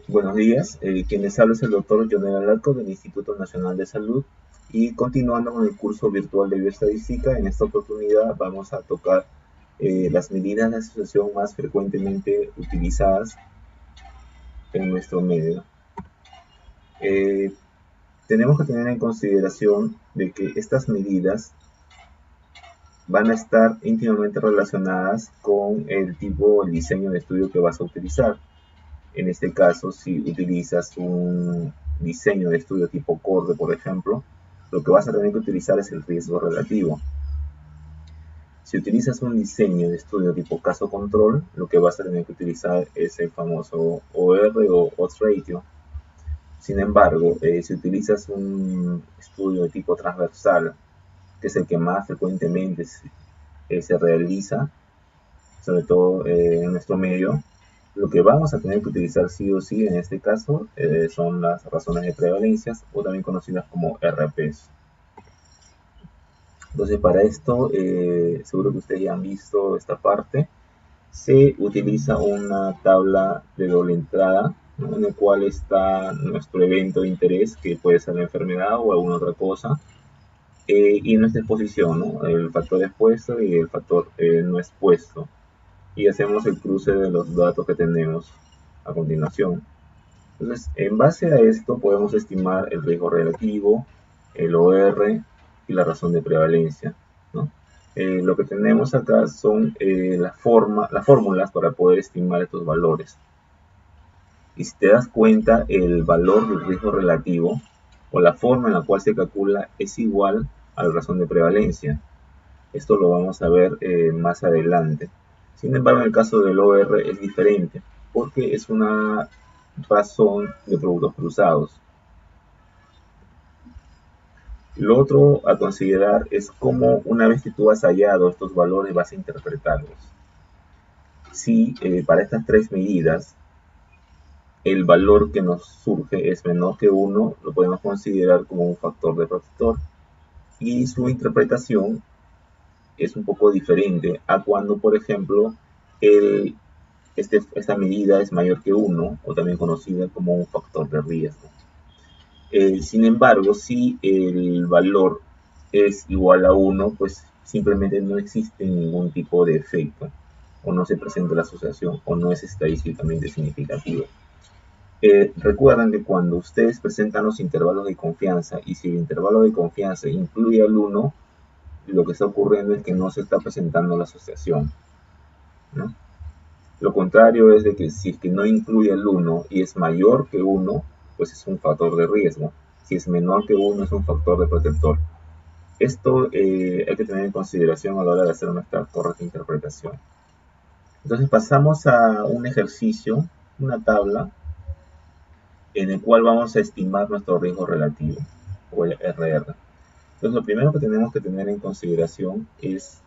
Buenos días, quien les habla es el doctor Jonel Alarco del Instituto Nacional de Salud y continuando con el curso virtual de bioestadística, en esta oportunidad vamos a tocar las medidas de asociación más frecuentemente utilizadas en nuestro medio. Eh, Tenemos que tener en consideración de que estas medidas van a estar íntimamente relacionadas con el tipo o el diseño de estudio que vas a utilizar. En este caso, si utilizas un diseño de estudio tipo CORDE, por ejemplo, lo que vas a tener que utilizar es el riesgo relativo. Si utilizas un diseño de estudio tipo caso control, lo que vas a tener que utilizar es el famoso OR o odds ratio. Sin embargo, si utilizas un estudio de tipo transversal, que es el que más frecuentemente se realiza, sobre todo en nuestro medio, lo que vamos a tener que utilizar sí o sí en este caso son las razones de prevalencias o también conocidas como RPs. Entonces para esto, seguro que ustedes ya han visto esta parte, se utiliza una tabla de doble entrada, ¿no? En el cual está nuestro evento de interés, que puede ser la enfermedad o alguna otra cosa, y nuestra exposición, ¿no? El factor expuesto y el factor no expuesto. Y hacemos el cruce de los datos que tenemos a continuación. Entonces, en base a esto podemos estimar el riesgo relativo, el OR y la razón de prevalencia, ¿no? Lo que tenemos acá son las fórmulas para poder estimar estos valores. Y si te das cuenta, el valor del riesgo relativo o la forma en la cual se calcula es igual a la razón de prevalencia. Esto lo vamos a ver más adelante. Sin embargo, en el caso del OR es diferente, porque es una razón de productos cruzados. Lo otro a considerar es cómo una vez que tú has hallado estos valores vas a interpretarlos. Si para estas tres medidas el valor que nos surge es menor que 1, lo podemos considerar como un factor de protector y su interpretación es un poco diferente a cuando, por ejemplo, esta medida es mayor que 1 o también conocida como un factor de riesgo. Sin embargo, si el valor es igual a 1, pues simplemente no existe ningún tipo de efecto o no se presenta la asociación o no es estadísticamente significativo. Recuerden que cuando ustedes presentan los intervalos de confianza y si el intervalo de confianza incluye al 1, lo que está ocurriendo es que no se está presentando la asociación, ¿no? Lo contrario es de que si es que no incluye el 1 y es mayor que 1, pues es un factor de riesgo. Si es menor que 1 es un factor de protector. Esto hay que tener en consideración a la hora de hacer nuestra correcta interpretación. Entonces pasamos a un ejercicio, una tabla, en el cual vamos a estimar nuestro riesgo relativo, o el RR. Entonces lo primero que tenemos que tener en consideración es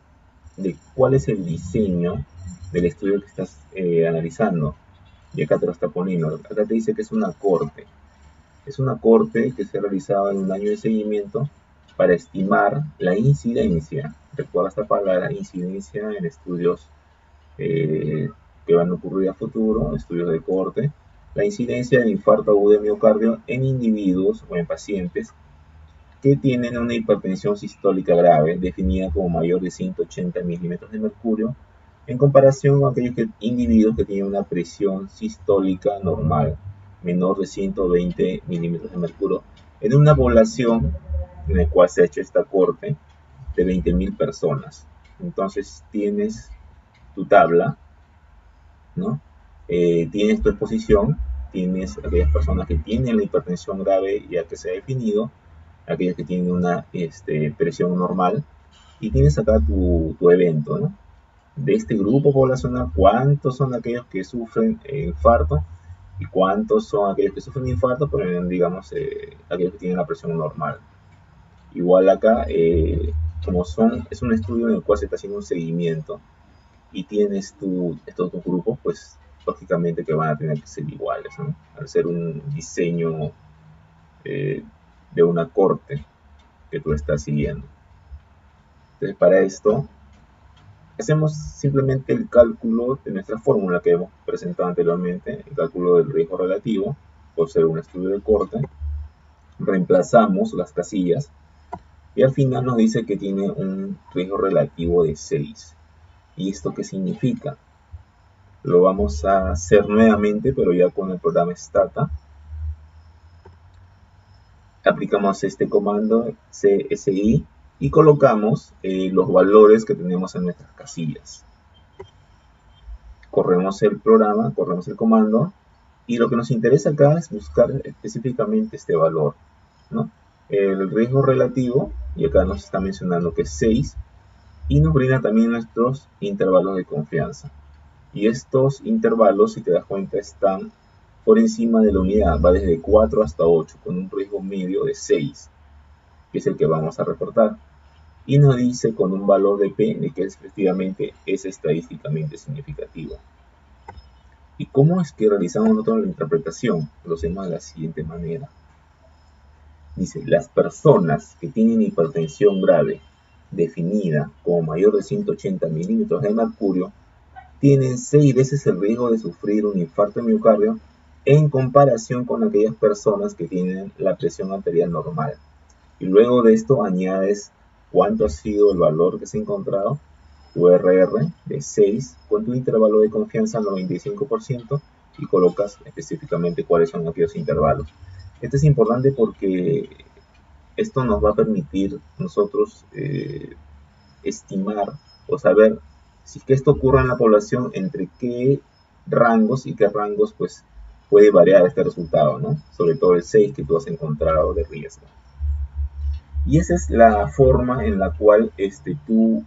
de cuál es el diseño del estudio que estás analizando. Y acá te lo está poniendo. Acá te dice que es una corte. Es una corte que se realizaba en un año de seguimiento para estimar la incidencia. Recuerda esta palabra, incidencia en estudios que van a ocurrir a futuro, estudios de corte. La incidencia de infarto agudo de miocardio en individuos o en pacientes que tienen una hipertensión sistólica grave, definida como mayor de 180 milímetros de mercurio, en comparación con aquellos individuos que tienen una presión sistólica normal, menor de 120 milímetros de mercurio, en una población en la cual se ha hecho esta corte de 20.000 personas. Entonces tienes tu tabla, ¿no? Tienes tu exposición, tienes aquellas personas que tienen la hipertensión grave ya que se ha definido, aquellos que tienen una presión normal, y tienes acá tu evento, ¿no? De este grupo poblacional, cuántos son aquellos que sufren infarto y cuántos son aquellos que sufren infarto, pero digamos aquellos que tienen la presión normal. Igual acá, como es un estudio en el cual se está haciendo un seguimiento y tienes estos dos grupos, pues lógicamente que van a tener que ser iguales, ¿no? Al ser un diseño eh, de una corte que tú estás siguiendo. Entonces, para esto hacemos simplemente el cálculo de nuestra fórmula que hemos presentado anteriormente, el cálculo del riesgo relativo, por ser un estudio de corte. Reemplazamos las casillas y al final nos dice que tiene un riesgo relativo de 6. ¿Y esto qué significa? Lo vamos a hacer nuevamente, pero ya con el programa Stata. Aplicamos este comando CSI y colocamos los valores que tenemos en nuestras casillas. Corremos el programa, corremos el comando, y lo que nos interesa acá es buscar específicamente este valor, ¿no? El riesgo relativo, y acá nos está mencionando que es 6, y nos brinda también nuestros intervalos de confianza. Y estos intervalos, si te das cuenta, están por encima de la unidad, va desde 4 hasta 8, con un riesgo medio de 6, que es el que vamos a reportar. Y nos dice con un valor de P de que efectivamente es estadísticamente significativo. ¿Y cómo es que realizamos nosotros la interpretación? Lo hacemos de la siguiente manera. Dice, las personas que tienen hipertensión grave definida como mayor de 180 milímetros de mercurio tienen 6 veces el riesgo de sufrir un infarto de miocardio en comparación con aquellas personas que tienen la presión arterial normal. Y luego de esto añades cuánto ha sido el valor que se ha encontrado, tu RR de 6, con tu intervalo de confianza al 95% y colocas específicamente cuáles son aquellos intervalos. Esto es importante porque esto nos va a permitir nosotros estimar o saber si es que esto ocurre en la población, entre qué rangos y qué rangos pues puede variar este resultado, ¿no? Sobre todo el 6 que tú has encontrado de riesgo. Y esa es la forma en la cual tú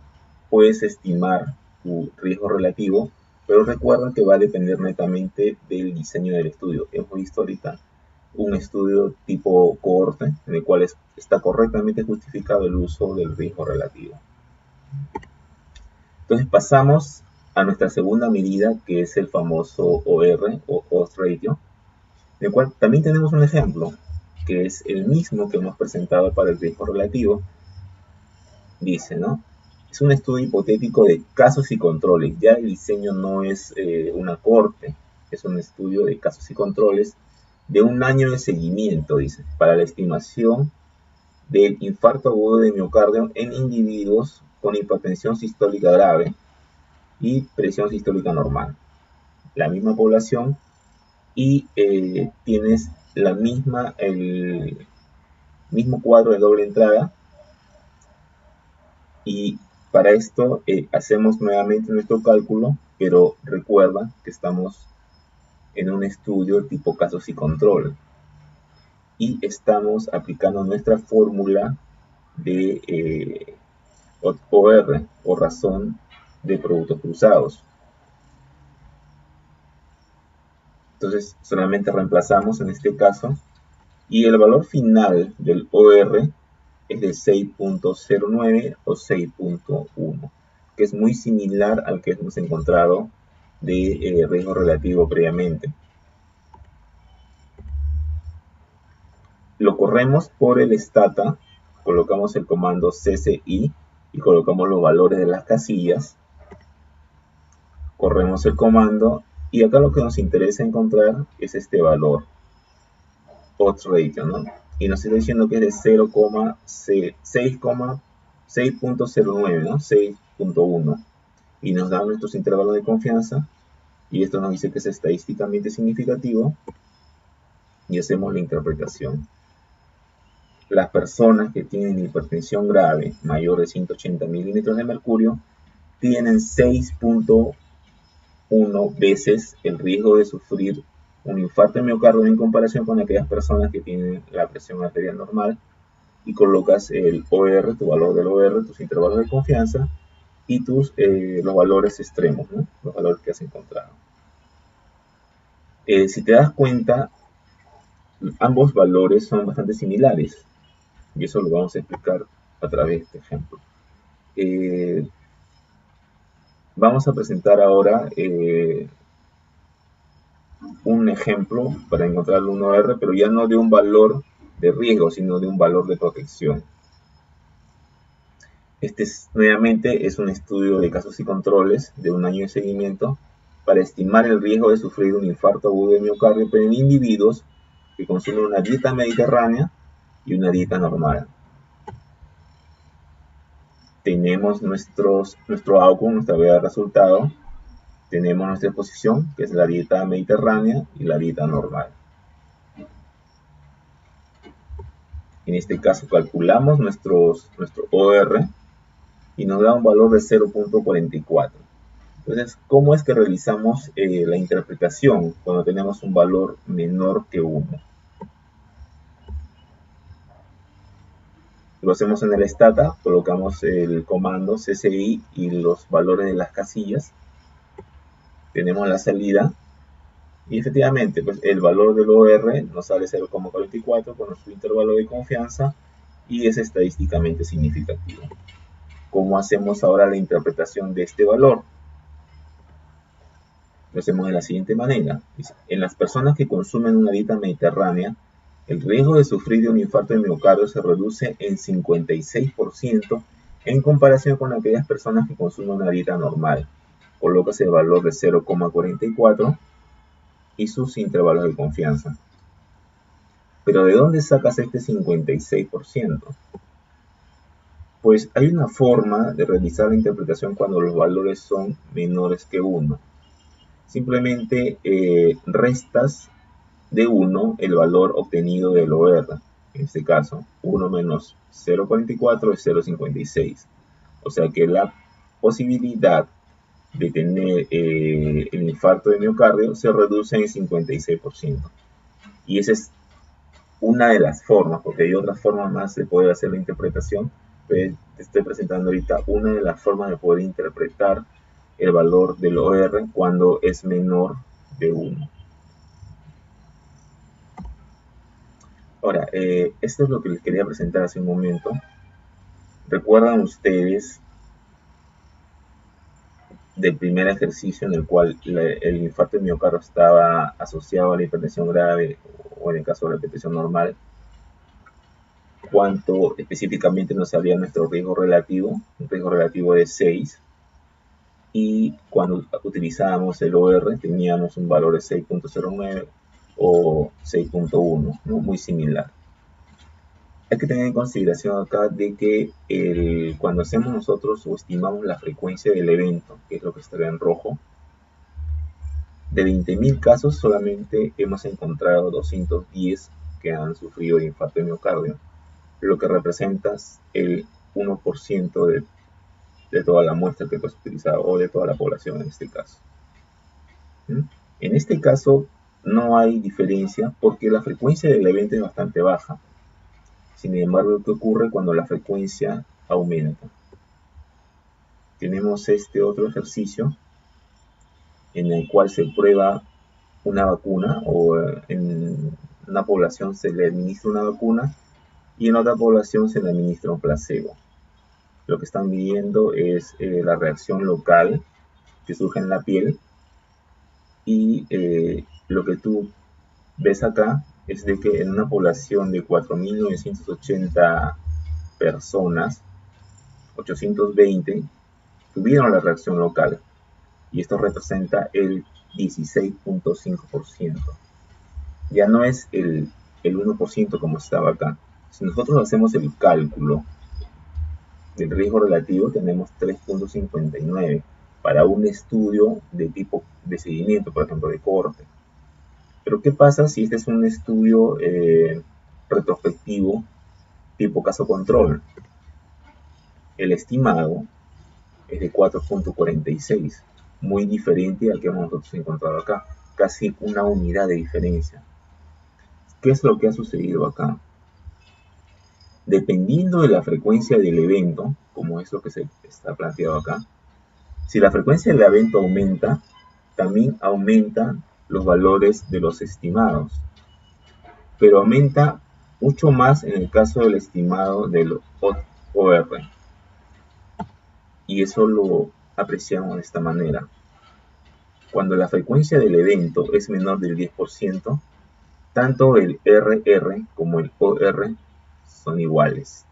puedes estimar tu riesgo relativo, pero recuerda que va a depender netamente del diseño del estudio. Hemos visto ahorita un estudio tipo cohorte, en el cual está correctamente justificado el uso del riesgo relativo. Entonces pasamos a nuestra segunda medida, que es el famoso OR, o Odds Ratio, en el cual también tenemos un ejemplo, que es el mismo que hemos presentado para el riesgo relativo. Dice, ¿no? Es un estudio hipotético de casos y controles. Ya el diseño no es una corte, es un estudio de casos y controles de un año de seguimiento, dice, para la estimación del infarto agudo de miocardio en individuos con hipertensión sistólica grave y presión sistólica normal. La misma población y tienes el mismo cuadro de doble entrada. Y para esto hacemos nuevamente nuestro cálculo, pero recuerda que estamos en un estudio tipo casos y control. Y estamos aplicando nuestra fórmula de OR, o razón de productos cruzados. Entonces solamente reemplazamos en este caso y el valor final del OR es de 6.09 o 6.1, que es muy similar al que hemos encontrado de riesgo relativo previamente. Lo corremos por el Stata, colocamos el comando CCI y colocamos los valores de las casillas, corremos el comando y acá lo que nos interesa encontrar es este valor, Odds Ratio, ¿no? Y nos está diciendo que es de 6.09, ¿no? 6.1. Y nos da nuestros intervalos de confianza. Y esto nos dice que es estadísticamente significativo. Y hacemos la interpretación. Las personas que tienen hipertensión grave mayor de 180 milímetros de mercurio tienen 6.1 veces el riesgo de sufrir un infarto de miocardio en comparación con aquellas personas que tienen la presión arterial normal, y colocas el OR, tu valor del OR, tus intervalos de confianza y los valores extremos, ¿no? Los valores que has encontrado. Si te das cuenta, ambos valores son bastante similares y eso lo vamos a explicar a través de este ejemplo. Vamos a presentar ahora un ejemplo para encontrar un OR, pero ya no de un valor de riesgo, sino de un valor de protección. Nuevamente es un estudio de casos y controles de 1 año de seguimiento para estimar el riesgo de sufrir un infarto agudo de miocardio en individuos que consumen una dieta mediterránea y una dieta normal. Tenemos nuestro outcome, nuestra vea de resultado. Tenemos nuestra exposición, que es la dieta mediterránea y la dieta normal. En este caso calculamos nuestro OR y nos da un valor de 0.44. Entonces, ¿cómo es que realizamos la interpretación cuando tenemos un valor menor que 1? Lo hacemos en el stata, colocamos el comando CCI y los valores de las casillas. Tenemos la salida y efectivamente pues el valor del OR nos sale 0.44 con nuestro intervalo de confianza y es estadísticamente significativo. ¿Cómo hacemos ahora la interpretación de este valor? Lo hacemos de la siguiente manera. En las personas que consumen una dieta mediterránea, el riesgo de sufrir de un infarto de miocardio se reduce en 56% en comparación con aquellas personas que consumen una dieta normal. Colocas el valor de 0.44 y sus intervalos de confianza. Pero ¿de dónde sacas este 56%? Pues hay una forma de realizar la interpretación cuando los valores son menores que 1. Simplemente restas de 1 el valor obtenido del OR. En este caso, 1 menos 0.44 es 0.56. O sea que la posibilidad de tener el infarto de miocardio se reduce en 56%. Y esa es una de las formas, porque hay otras formas más de poder hacer la interpretación. Te estoy presentando ahorita una de las formas de poder interpretar el valor del OR cuando es menor de 1. Ahora, esto es lo que les quería presentar hace un momento. ¿Recuerdan ustedes del primer ejercicio en el cual el infarto de miocardio estaba asociado a la hipertensión grave o en el caso de la hipertensión normal? ¿Cuánto específicamente nos salía nuestro riesgo relativo? Un riesgo relativo de 6. Y cuando utilizábamos el OR teníamos un valor de 6.09 o 6.1, ¿no? Muy similar. Hay que tener en consideración acá de que cuando hacemos nosotros o estimamos la frecuencia del evento, que es lo que estaría en rojo, de 20.000 casos solamente hemos encontrado 210 que han sufrido de infarto de miocardio, lo que representa el 1% de toda la muestra que has utilizado o de toda la población en este caso. En este caso no hay diferencia porque la frecuencia del evento es bastante baja. Sin embargo, ¿qué ocurre cuando la frecuencia aumenta? Tenemos este otro ejercicio en el cual se prueba una vacuna o en una población se le administra una vacuna y en otra población se le administra un placebo. Lo que están midiendo es la reacción local que surge en la piel y lo que tú ves acá es de que en una población de 4.980 personas, 820 tuvieron la reacción local y esto representa el 16.5%. Ya no es el 1% como estaba acá. Si nosotros hacemos el cálculo del riesgo relativo, tenemos 3.59 para un estudio de tipo de seguimiento, por ejemplo, de cohorte. Pero ¿qué pasa si este es un estudio retrospectivo tipo caso control? El estimado es de 4.46, muy diferente al que hemos nosotros encontrado acá, casi una unidad de diferencia. ¿Qué es lo que ha sucedido acá? Dependiendo de la frecuencia del evento, como es lo que se está planteado acá, si la frecuencia del evento aumenta, también aumentan los valores de los estimados, pero aumenta mucho más en el caso del estimado del OR. Y eso lo apreciamos de esta manera. Cuando la frecuencia del evento es menor del 10%, tanto el RR como el OR son iguales.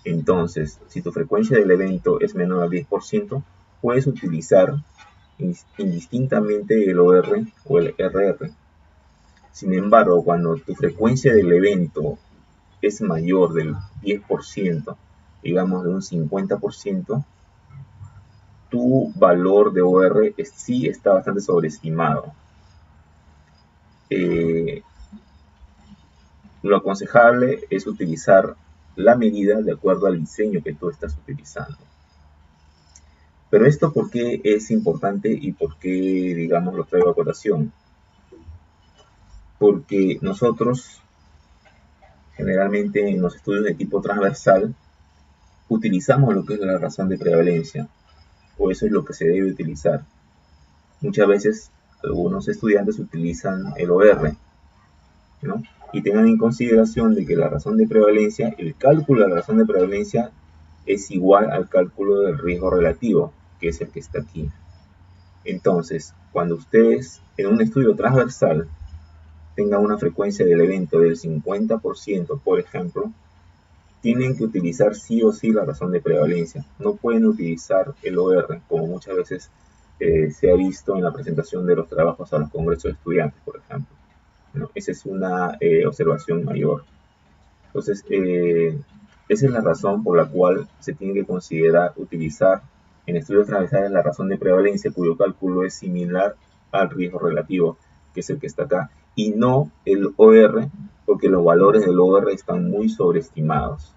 Entonces, si tu frecuencia del evento es menor al 10%, puedes utilizar indistintamente el OR o el RR. Sin embargo, cuando tu frecuencia del evento es mayor del 10%, digamos de un 50%, tu valor de OR sí está bastante sobreestimado. Lo aconsejable es utilizar la medida de acuerdo al diseño que tú estás utilizando. Pero esto, ¿por qué es importante y por qué, digamos, lo traigo a colación? Porque nosotros, generalmente en los estudios de tipo transversal, utilizamos lo que es la razón de prevalencia, o eso es lo que se debe utilizar. Muchas veces algunos estudiantes utilizan el OR, ¿no? Y tengan en consideración de que la razón de prevalencia, el cálculo de la razón de prevalencia es igual al cálculo del riesgo relativo, que es el que está aquí. Entonces, cuando ustedes en un estudio transversal tengan una frecuencia del evento del 50%, por ejemplo, tienen que utilizar sí o sí la razón de prevalencia. No pueden utilizar el OR, como muchas veces se ha visto en la presentación de los trabajos a los congresos de estudiantes, por ejemplo, ¿no? Esa es una observación mayor. Entonces, esa es la razón por la cual se tiene que considerar utilizar en estudios transversales la razón de prevalencia, cuyo cálculo es similar al riesgo relativo, que es el que está acá, y no el OR, porque los valores del OR están muy sobreestimados.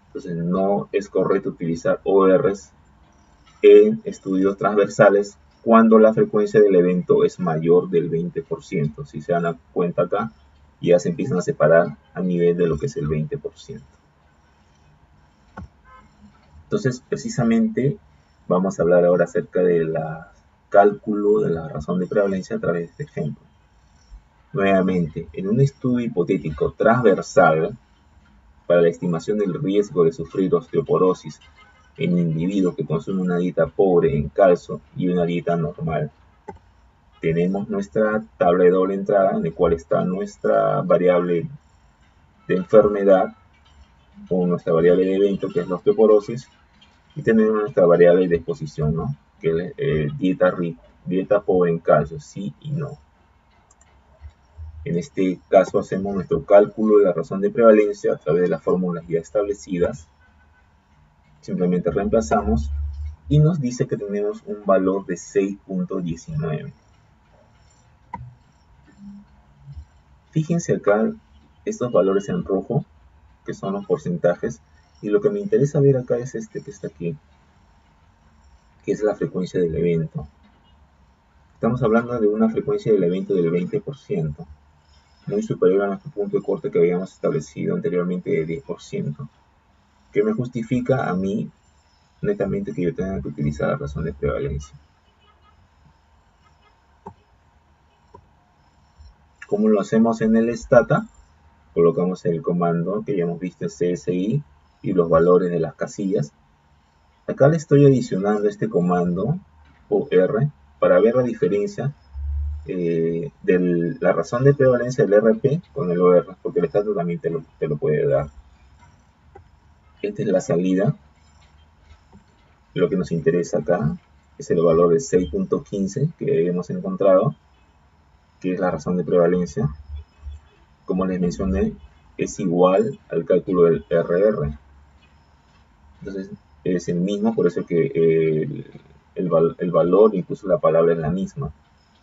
Entonces, no es correcto utilizar ORs en estudios transversales cuando la frecuencia del evento es mayor del 20%. Si se dan cuenta acá, ya se empiezan a separar a nivel de lo que es el 20%. Entonces, precisamente, vamos a hablar ahora acerca del cálculo de la razón de prevalencia a través de este ejemplo. Nuevamente, en un estudio hipotético transversal, para la estimación del riesgo de sufrir osteoporosis en individuos que consumen una dieta pobre en calcio y una dieta normal, tenemos nuestra tabla de doble entrada en la cual está nuestra variable de enfermedad o nuestra variable de evento, que es la osteoporosis, y tenemos nuestra variable de exposición, ¿no? Que es dieta pobre en calcio, sí y no. En este caso hacemos nuestro cálculo de la razón de prevalencia a través de las fórmulas ya establecidas. Simplemente reemplazamos y nos dice que tenemos un valor de 6.19. Fíjense acá estos valores en rojo, que son los porcentajes, y lo que me interesa ver acá es este que está aquí, que es la frecuencia del evento. Estamos hablando de una frecuencia del evento del 20%, muy superior a nuestro punto de corte que habíamos establecido anteriormente de 10%, que me justifica a mí netamente que yo tenga que utilizar la razón de prevalencia. ¿Cómo lo hacemos en el Stata? Colocamos el comando que ya hemos visto, CSI, y los valores de las casillas. Acá le estoy adicionando este comando OR para ver la diferencia de la razón de prevalencia del RP con el OR, porque el Stata también te lo puede dar. Esta es la salida. Lo que nos interesa acá es el valor de 6.15 que hemos encontrado, que es la razón de prevalencia. Como les mencioné, es igual al cálculo del RR. Entonces es el mismo, por eso que el valor, incluso la palabra es la misma.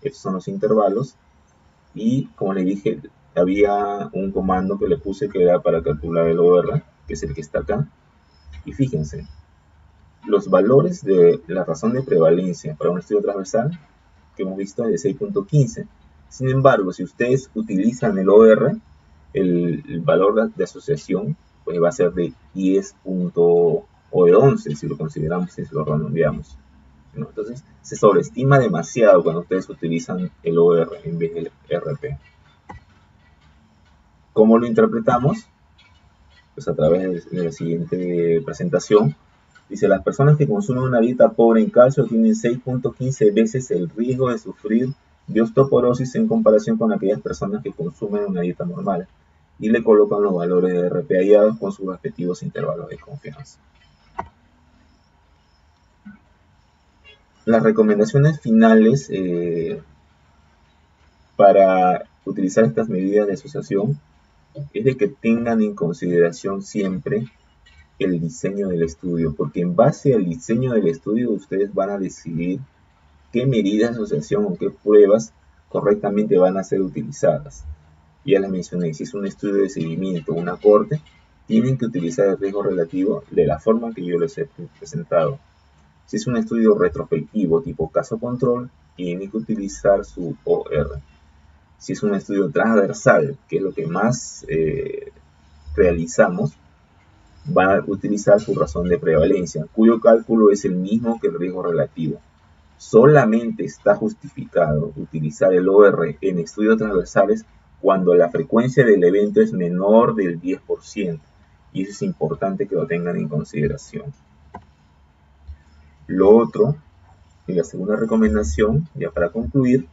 Estos son los intervalos. Y como les dije, había un comando que le puse que era para calcular el OR, que es el que está acá. Y fíjense, los valores de la razón de prevalencia para un estudio transversal que hemos visto es de 6.15. Sin embargo, si ustedes utilizan el OR, el valor de asociación pues va a ser de 10. O de 11 si lo consideramos, si lo redondeamos, ¿no? Entonces se sobreestima demasiado cuando ustedes utilizan el OR en vez del RP. ¿Cómo lo interpretamos? Pues a través de la siguiente presentación. Dice, las personas que consumen una dieta pobre en calcio tienen 6.15 veces el riesgo de sufrir de osteoporosis en comparación con aquellas personas que consumen una dieta normal. y le colocan los valores de RP hallados con sus respectivos intervalos de confianza. Las recomendaciones finales para utilizar estas medidas de asociación es de que tengan en consideración siempre el diseño del estudio, porque en base al diseño del estudio ustedes van a decidir qué medidas de asociación o qué pruebas correctamente van a ser utilizadas. Ya les mencioné, si es un estudio de seguimiento, una corte, tienen que utilizar el riesgo relativo de la forma que yo les he presentado. Si es un estudio retrospectivo tipo caso control, tienen que utilizar su OR. Si es un estudio transversal, que es lo que más realizamos, van a utilizar su razón de prevalencia, cuyo cálculo es el mismo que el riesgo relativo. Solamente está justificado utilizar el OR en estudios transversales cuando la frecuencia del evento es menor del 10%, y eso es importante que lo tengan en consideración. Lo otro, y la segunda recomendación, ya para concluir,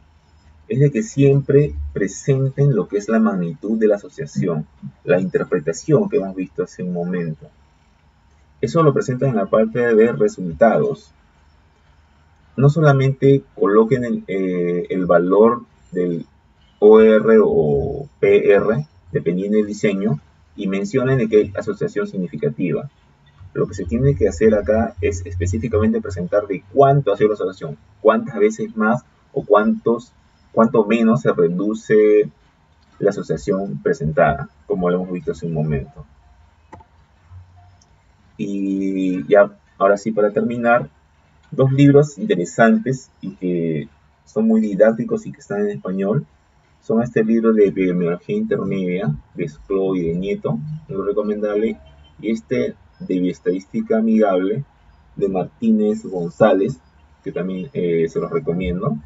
es de que siempre presenten lo que es la magnitud de la asociación, la interpretación que hemos visto hace un momento. Eso lo presentan en la parte de resultados. No solamente coloquen el valor del OR o PR, dependiendo del diseño, y mencionen de que hay asociación significativa. Lo que se tiene que hacer acá es específicamente presentar de cuánto ha sido la asociación, cuántas veces más o cuánto menos se reduce la asociación presentada, como lo hemos visto hace un momento. Y ya, ahora sí, para terminar, dos libros interesantes y que son muy didácticos y que están en español son este libro de epidemiología intermedia de Sclo y de Nieto, muy recomendable, y este de bioestadística amigable de Martínez González, que también se los recomiendo.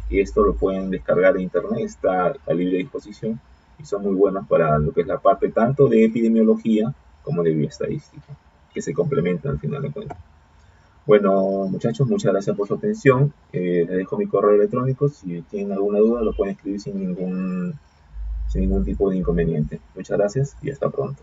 Y esto lo pueden descargar de internet, está a libre disposición y son muy buenos para lo que es la parte tanto de epidemiología como de bioestadística, que se complementan al final de cuentas. Bueno, muchachos, muchas gracias por su atención. Les dejo mi correo electrónico. Si tienen alguna duda, lo pueden escribir sin ningún tipo de inconveniente. Muchas gracias y hasta pronto.